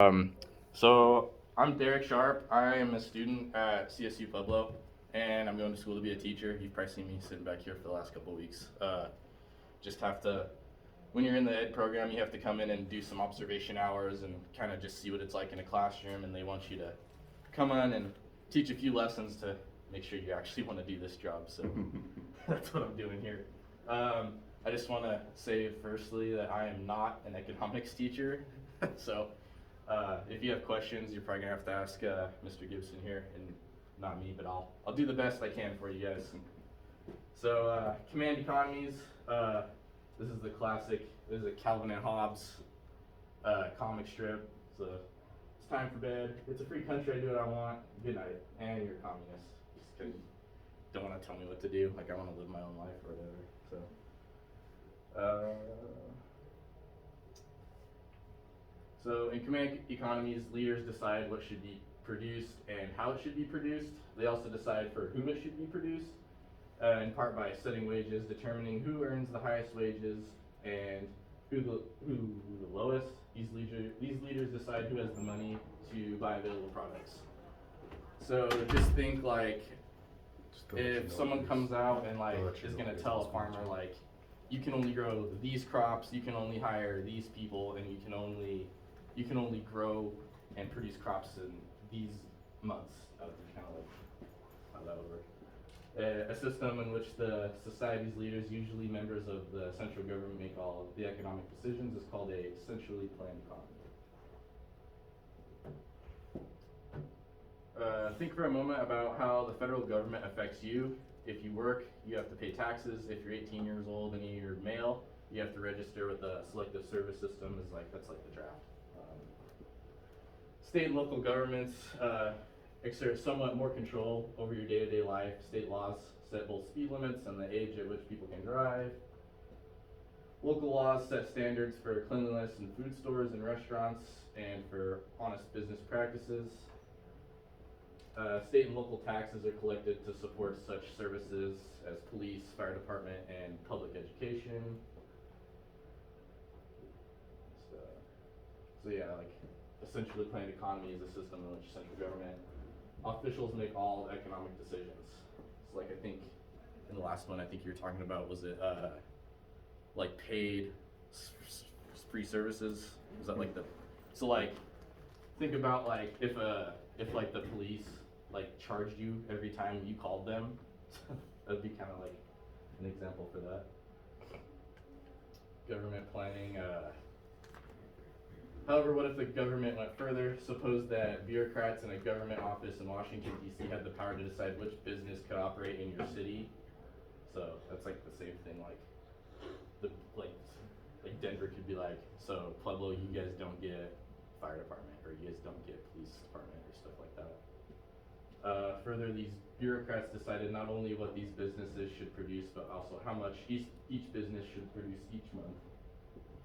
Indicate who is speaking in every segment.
Speaker 1: Um, so I'm Derek Sharp. I'm a student at CSU Pueblo, and I'm going to school to be a teacher. You've probably seen me sitting back here for the last couple of weeks. Just have to, when you're in the ed program, you have to come in and do some observation hours and kind of just see what it's like in a classroom. And they want you to come on and teach a few lessons to make sure you actually want to do this job. So that's what I'm doing here. I just want to say firstly that I am not an economics teacher. So if you have questions, you're probably gonna have to ask Mr. Gibson here, and not me, but I'll do the best I can for you guys. So command economies. This is the classic. This is a Calvin and Hobbes comic strip. So it's time for bed. It's a free country. I do what I want. Good night. And you're a communist, just because you don't want to tell me what to do. Like I want to live my own life or whatever. So. So in command economies, leaders decide what should be produced and how it should be produced. They also decide for whom it should be produced, in part by setting wages, determining who earns the highest wages and who the lowest. These leaders decide who has the money to buy available products. So just think like if someone comes out and like is gonna tell a farmer like you can only grow these crops, you can only hire these people, and you can only grow and produce crops in these months. That would be kind of like how that would work. A system in which the society's leaders, usually members of the central government, make all of the economic decisions is called a centrally planned economy. Think for a moment about how the federal government affects you. If you work, you have to pay taxes. If you're 18 years old and you're male, you have to register with the selective service system. That's like the draft. State and local governments exert somewhat more control over your day-to-day life. State laws set both speed limits and the age at which people can drive. Local laws set standards for cleanliness in food stores and restaurants and for honest business practices. State and local taxes are collected to support such services as police, fire department, and public education. So yeah, like essentially planned economy is a system in which central government officials make all economic decisions. So like I think in the last one, I think you were talking about, was it like paid free services? Is that like so like think about like if like the police like charged you every time you called them, that'd be kind of like an example for that. Government planning. However, what if the government went further? Suppose that bureaucrats in a government office in Washington, D.C. had the power to decide which business could operate in your city. So that's like the same thing, like Denver could be like, so Pueblo, you guys don't get fire department, or you guys don't get police department, or stuff like that. Further, these bureaucrats decided not only what these businesses should produce, but also how much each business should produce each month.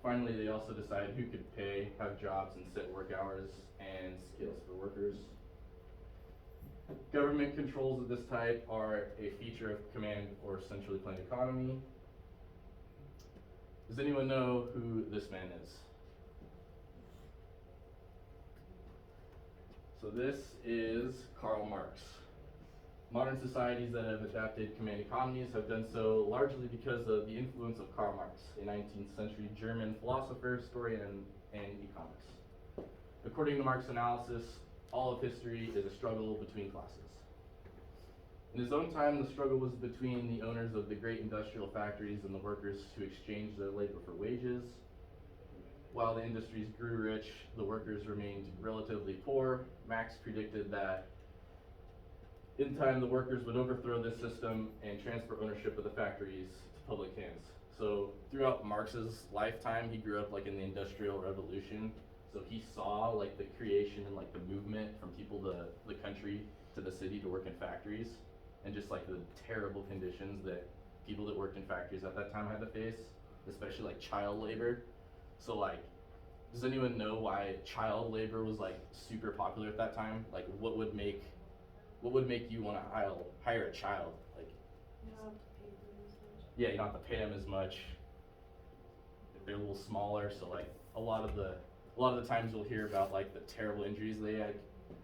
Speaker 1: Finally, they also decide who could pay, have jobs, and set work hours and skills for workers. Government controls of this type are a feature of command or centrally planned economy. Does anyone know who this man is? So this is Karl Marx. Modern societies that have adapted command economies have done so largely because of the influence of Karl Marx, a 19th century German philosopher, historian, and economist. According to Marx's analysis, all of history is a struggle between classes. In his own time, the struggle was between the owners of the great industrial factories and the workers who exchanged their labor for wages. While the industries grew rich, the workers remained relatively poor. Marx predicted that in time, the workers would overthrow this system and transfer ownership of the factories to public hands. So throughout Marx's lifetime, he grew up like in the Industrial Revolution. So he saw like the creation and like the movement from people to the country to the city to work in factories, and just like the terrible conditions that people that worked in factories at that time had to face, especially like child labor. So like, does anyone know why child labor was like super popular at that time? Like what would make you want to hire a child? Like,
Speaker 2: You don't have to pay them as much.
Speaker 1: yeah, you don't have to pay them as much. They're a little smaller, so like a lot of the a lot of the times you'll hear about like the terrible injuries they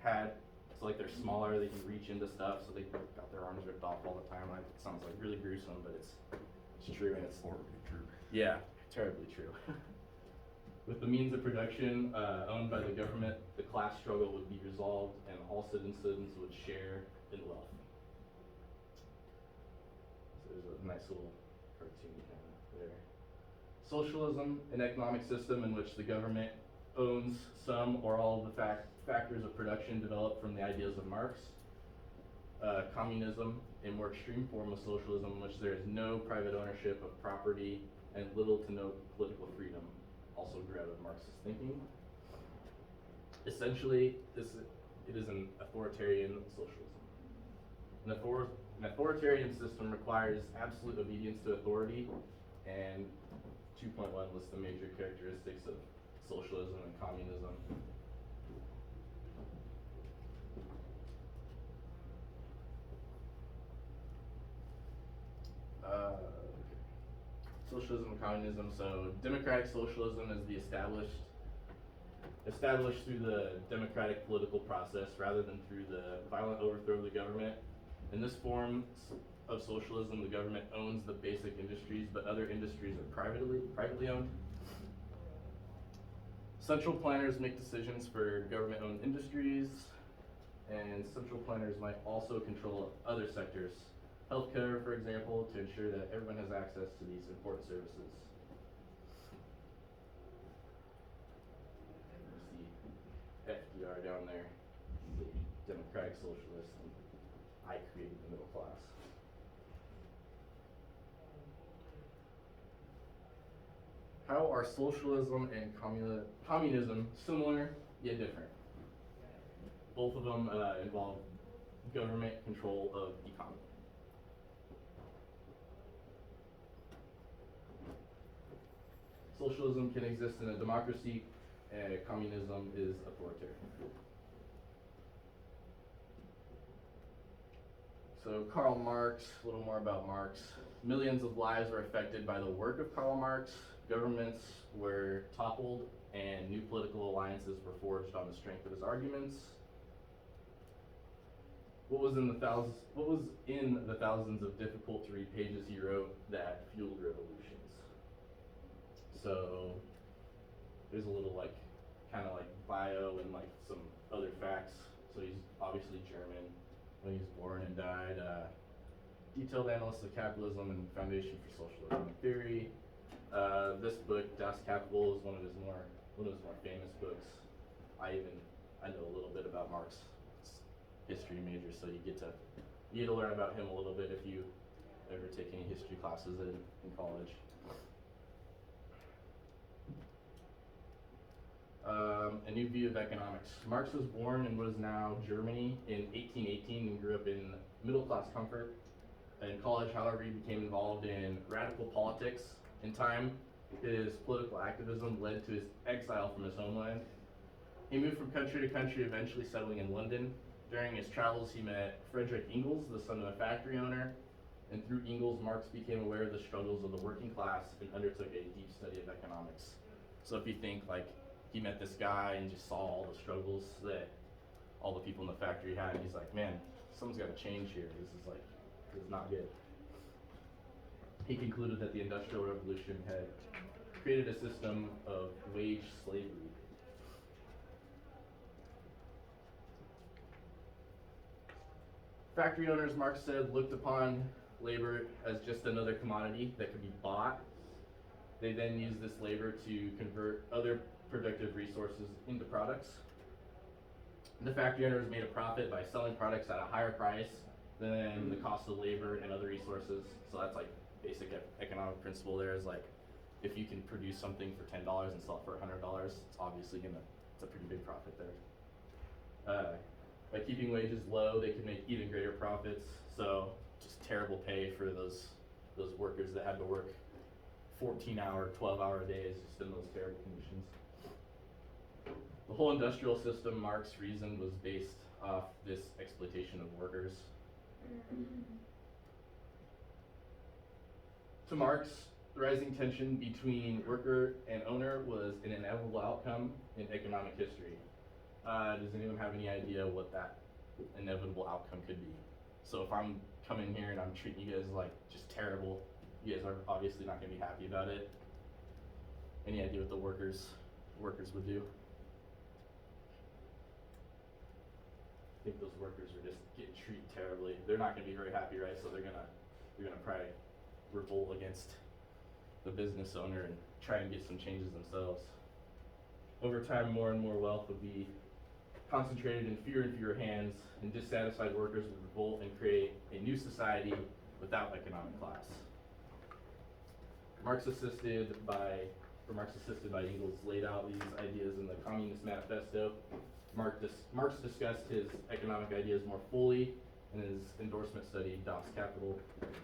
Speaker 1: had. So like they're smaller, they can reach into stuff, so they got their arms ripped off all the time. Like, it sounds like really gruesome, but it's true, and it's
Speaker 3: Horribly true.
Speaker 1: yeah, terribly true. With the means of production owned by the government, the class struggle would be resolved, and all citizens would share in wealth. So there's a nice little cartoon kind of there. Socialism, an economic system in which the government owns some or all of the factors of production developed from the ideas of Marx. Communism, a more extreme form of socialism in which there is no private ownership of property and little to no political freedom, also grew out of Marxist thinking. Essentially, it is an authoritarian socialism. An authoritarian system requires absolute obedience to authority, and 2.1 lists the major characteristics of socialism and communism. Socialism and communism. So democratic socialism is the established through the democratic political process rather than through the violent overthrow of the government. In this form of socialism, the government owns the basic industries, but other industries are privately owned. Central planners make decisions for government-owned industries, and central planners might also control other sectors. Healthcare, for example, to ensure that everyone has access to these important services. You see FDR down there, the democratic socialist, and I created the middle class. How are socialism and communism similar yet different? Both of them involve government control of the economy. Socialism can exist in a democracy, and communism is authoritarian. So Karl Marx, a little more about Marx. Millions of lives were affected by the work of Karl Marx. Governments were toppled, and new political alliances were forged on the strength of his arguments. What was in the thousands of difficult to read pages he wrote that fueled revolutions? So there's a little like kind of like bio and like some other facts. So he's obviously German when he was born and died. Detailed analysis of capitalism and foundation for social economic theory. This book, Das Kapital, is one of his more famous books. I know a little bit about Marx, history major, so you get to learn about him a little bit if you ever take any history classes in college. A new view of economics. Marx was born in what is now Germany in 1818 and grew up in middle-class comfort. In college, however, he became involved in radical politics. In time, his political activism led to his exile from his homeland. He moved from country to country, eventually settling in London. During his travels, he met Friedrich Engels, the son of a factory owner, and through Engels, Marx became aware of the struggles of the working class and undertook a deep study of economics. So if you think like he met this guy and just saw all the struggles that all the people in the factory had, and he's like, man, something's got to change here. This is not good. He concluded that the Industrial Revolution had created a system of wage slavery. Factory owners, Marx said, looked upon labor as just another commodity that could be bought. They then used this labor to convert other productive resources into products. The factory owners made a profit by selling products at a higher price than the cost of labor and other resources. So that's like basic economic principle there is like, if you can produce something for $10 and sell it for $100, it's obviously it's a pretty big profit there. By keeping wages low, they could make even greater profits. So just terrible pay for those workers that had to work 14-hour, 12-hour days just in those terrible conditions. The whole industrial system, Marx reasoned, was based off this exploitation of workers. To Marx, The rising tension between worker and owner was an inevitable outcome in economic history. Does anyone have any idea what that inevitable outcome could be? So if I'm coming here and I'm treating you guys like just terrible, you guys are obviously not gonna be happy about it. Any idea what the workers would do? I think those workers are just getting treated terribly. They're not gonna be very happy, right? So they're gonna probably revolt against the business owner and try and get some changes themselves. Over time, more and more wealth would be concentrated in fewer and fewer hands, and dissatisfied workers would revolt and create a new society without economic class. Marx assisted by Engels laid out these ideas in the Communist Manifesto. Marx discussed his economic ideas more fully in his endorsement study, Das Kapital,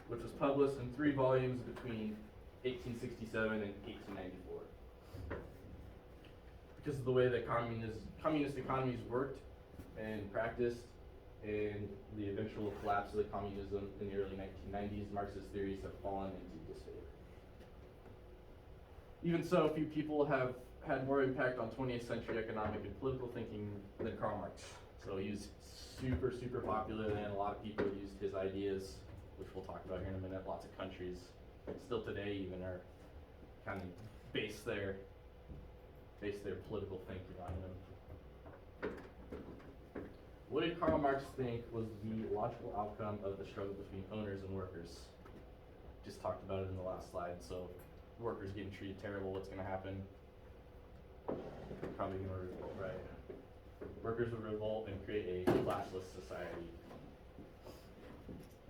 Speaker 1: which was published in 3 volumes between 1867 and 1894. Because of the way that communist economies worked and practiced, and the eventual collapse of the communism in the early 1990s, Marxist theories have fallen into disfavor. Even so, few people have had more impact on 20th century economic and political thinking than Karl Marx. So he was super, super popular, and a lot of people used his ideas, which we'll talk about here in a minute. Lots of countries still today even are kind of base their political thinking on him. What did Karl Marx think was the logical outcome of the struggle between owners and workers? Just talked about it in the last slide. So workers getting treated terrible, what's going to happen? Probably going to revolt, right? Workers would revolt and create a classless society.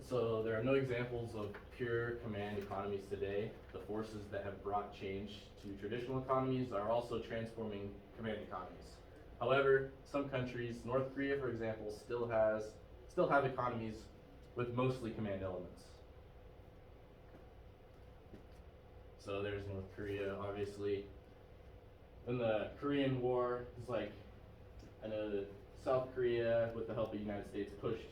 Speaker 1: So there are no examples of pure command economies today. The forces that have brought change to traditional economies are also transforming command economies. However, some countries, North Korea for example, still have economies with mostly command elements. So there's North Korea, obviously. In the Korean War, it's like, I know that South Korea, with the help of the United States, pushed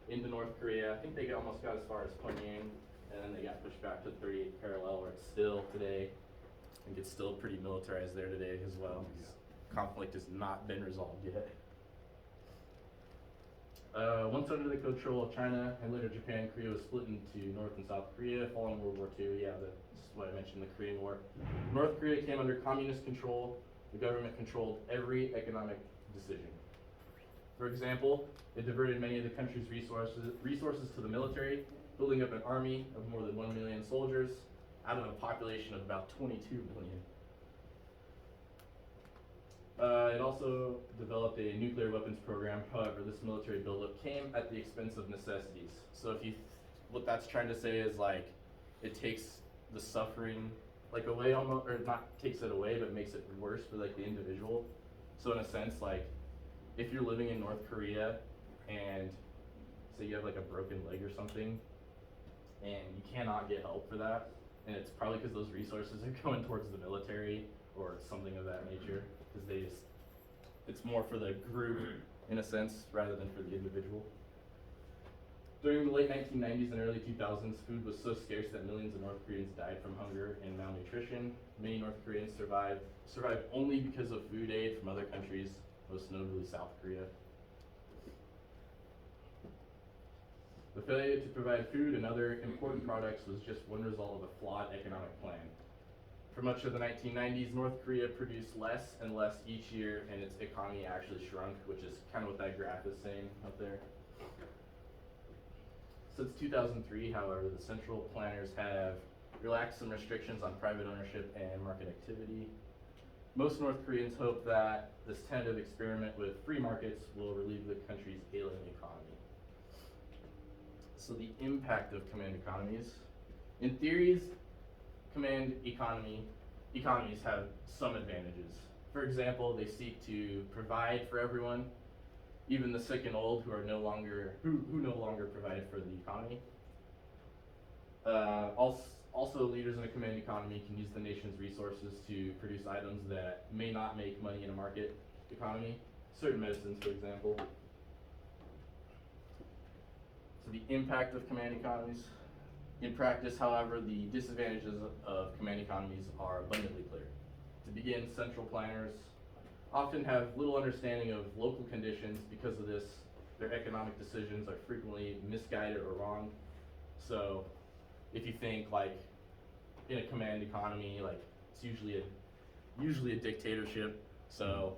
Speaker 1: into North Korea. I think they almost got as far as Pyongyang, and then they got pushed back to the 38th parallel, where it's still today. I think it's still pretty militarized there today as well. Conflict has not been resolved yet. Once under the control of China and later Japan, Korea was split into North and South Korea following World War II. Yeah, that's what I mentioned, the Korean War. North Korea came under communist control. The government controlled every economic decision. For example, it diverted many of the country's resources to the military, building up an army of more than 1 million soldiers out of a population of about 22 million. It also developed a nuclear weapons program. However, this military buildup came at the expense of necessities. So what that's trying to say is like, it takes the suffering like away almost, or not takes it away, but makes it worse for like the individual. So in a sense, like if you're living in North Korea and say you have like a broken leg or something, and you cannot get help for that, and it's probably because those resources are going towards the military or something of that nature, because it's more for the group in a sense rather than for the individual. During the late 1990s and early 2000s, food was so scarce that millions of North Koreans died from hunger and malnutrition. Many North Koreans survived only because of food aid from other countries, most notably South Korea. The failure to provide food and other important products was just one result of a flawed economic plan. For much of the 1990s, North Korea produced less and less each year, and its economy actually shrunk, which is kind of what that graph is saying up there. Since 2003, however, the central planners have relaxed some restrictions on private ownership and market activity. Most North Koreans hope that this tentative experiment with free markets will relieve the country's ailing economy. So the impact of command economies. In theories, command economies have some advantages. For example, they seek to provide for everyone, even the sick and old who no longer provide for the economy. Also, leaders in a command economy can use the nation's resources to produce items that may not make money in a market economy, certain medicines, for example. So the impact of command economies. In practice, however, the disadvantages of command economies are abundantly clear. To begin, central planners often have little understanding of local conditions. Because of this, their economic decisions are frequently misguided or wrong. So if you think like in a command economy, like it's usually a dictatorship. So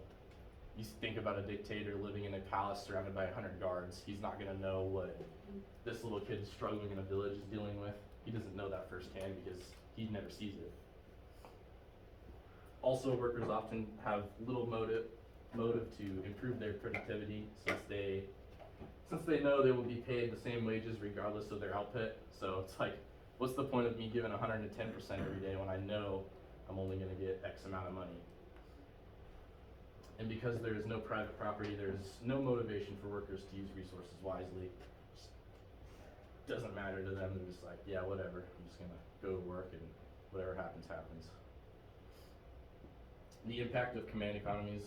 Speaker 1: you think about a dictator living in a palace surrounded by 100 guards. He's not gonna know what this little kid struggling in a village is dealing with. He doesn't know that firsthand because he never sees it. Also, workers often have little motive to improve their productivity since they know they will be paid the same wages regardless of their output. So it's like, what's the point of me giving 110% every day when I know I'm only gonna get X amount of money? And because there is no private property, there's no motivation for workers to use resources wisely. Just doesn't matter to them. They're just like, yeah, whatever. I'm just gonna go to work and whatever happens, happens. The impact of command economies.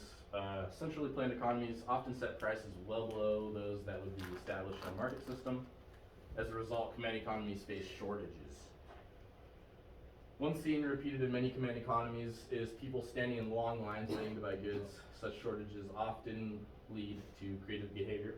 Speaker 1: Centrally planned economies often set prices well below those that would be established in a market system. As a result, command economies face shortages. One scene repeated in many command economies is people standing in long lines waiting to buy goods. Such shortages often lead to creative behavior.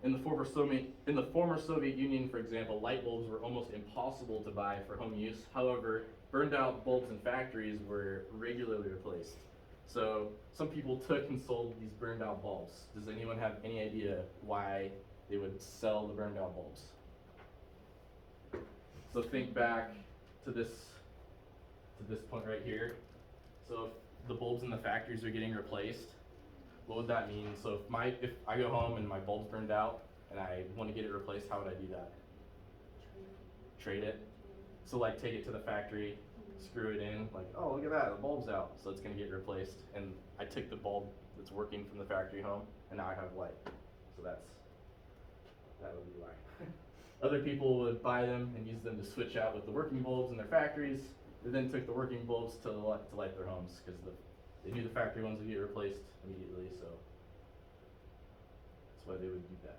Speaker 1: In the former Soviet Union, for example, light bulbs were almost impossible to buy for home use. However, burned out bulbs in factories were regularly replaced. So some people took and sold these burned out bulbs. Does anyone have any idea why they would sell the burned out bulbs? So think back to this point right here. So if the bulbs in the factories are getting replaced, what would that mean? So if I go home and my bulb's burned out and I want to get it replaced, how would I do that? Trade it. So like take it to the factory, screw it in, like, oh, look at that, the bulb's out, so it's gonna get replaced. And I took the bulb that's working from the factory home, and now I have light. So that would be why. Other people would buy them and use them to switch out with the working bulbs in their factories. They then took the working bulbs to light their homes, because they knew the factory ones would get replaced immediately, so that's why they would do that.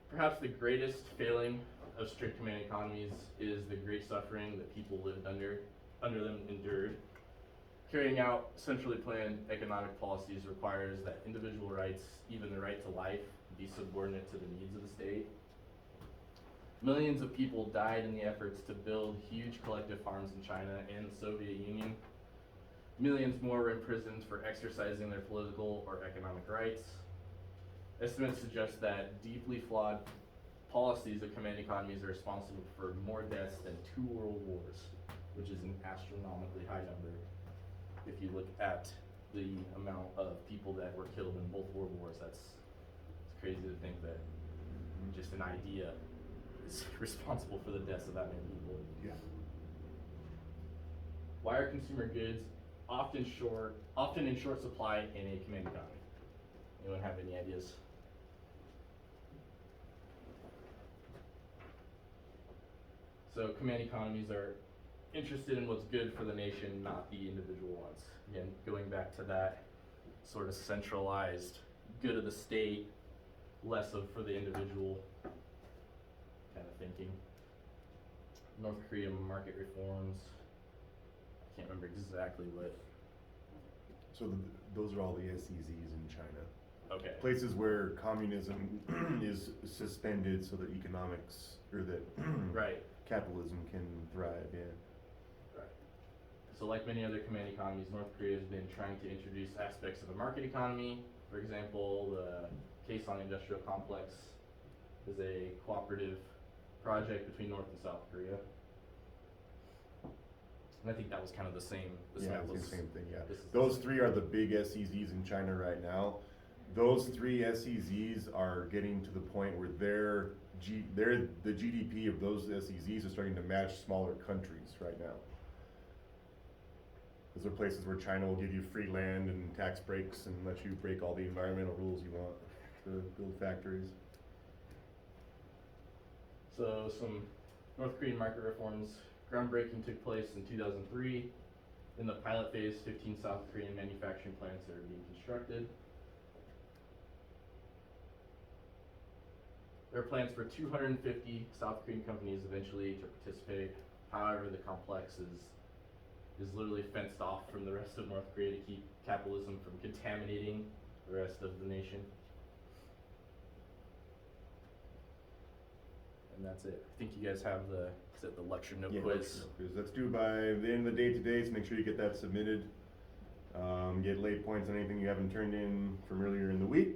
Speaker 1: Perhaps the greatest failing of strict command economies is the great suffering that people lived under them endured. Carrying out centrally planned economic policies requires that individual rights, even the right to life, be subordinate to the needs of the state. Millions of people died in the efforts to build huge collective farms in China and the Soviet Union. Millions more were imprisoned for exercising their political or economic rights. Estimates suggest that deeply flawed policies of command economies are responsible for more deaths than 2 world wars, which is an astronomically high number. If you look at the amount of people that were killed in both world wars, it's crazy to think that just an idea is responsible for the deaths of that many people.
Speaker 3: Yeah.
Speaker 1: Why are consumer goods often in short supply in a command economy? Anyone have any ideas? So command economies are interested in what's good for the nation, not the individual wants. Again, going back to that sort of centralized good of the state, less of for the individual kind of thinking. North Korea market reforms. I can't remember exactly what.
Speaker 3: So those are all the SEZs in China.
Speaker 1: Okay.
Speaker 3: Places where communism is suspended so that economics, or that
Speaker 1: Right.
Speaker 3: capitalism can thrive, yeah.
Speaker 1: Right. So like many other command economies, North Korea has been trying to introduce aspects of a market economy. For example, the Kaesong Industrial Complex is a cooperative project between North and South Korea. And I think that was kind of the same.
Speaker 3: Yeah, it's the same thing, yeah.
Speaker 1: This is
Speaker 3: Those 3 are the big SEZs in China right now. Those 3 SEZs are getting to the point where the GDP of those SEZs is starting to match smaller countries right now. Those are places where China will give you free land and tax breaks and let you break all the environmental rules you want to build factories.
Speaker 1: So some North Korean market reforms. Groundbreaking took place in 2003. In the pilot phase, 15 South Korean manufacturing plants are being constructed. There are plans for 250 South Korean companies eventually to participate. However, the complex is literally fenced off from the rest of North Korea to keep capitalism from contaminating the rest of the nation. And that's it. I think you guys have the lecture note
Speaker 3: Yeah,
Speaker 1: quiz.
Speaker 3: That's due by the end of the day today, so make sure you get that submitted. Get late points on anything you haven't turned in from earlier in the week.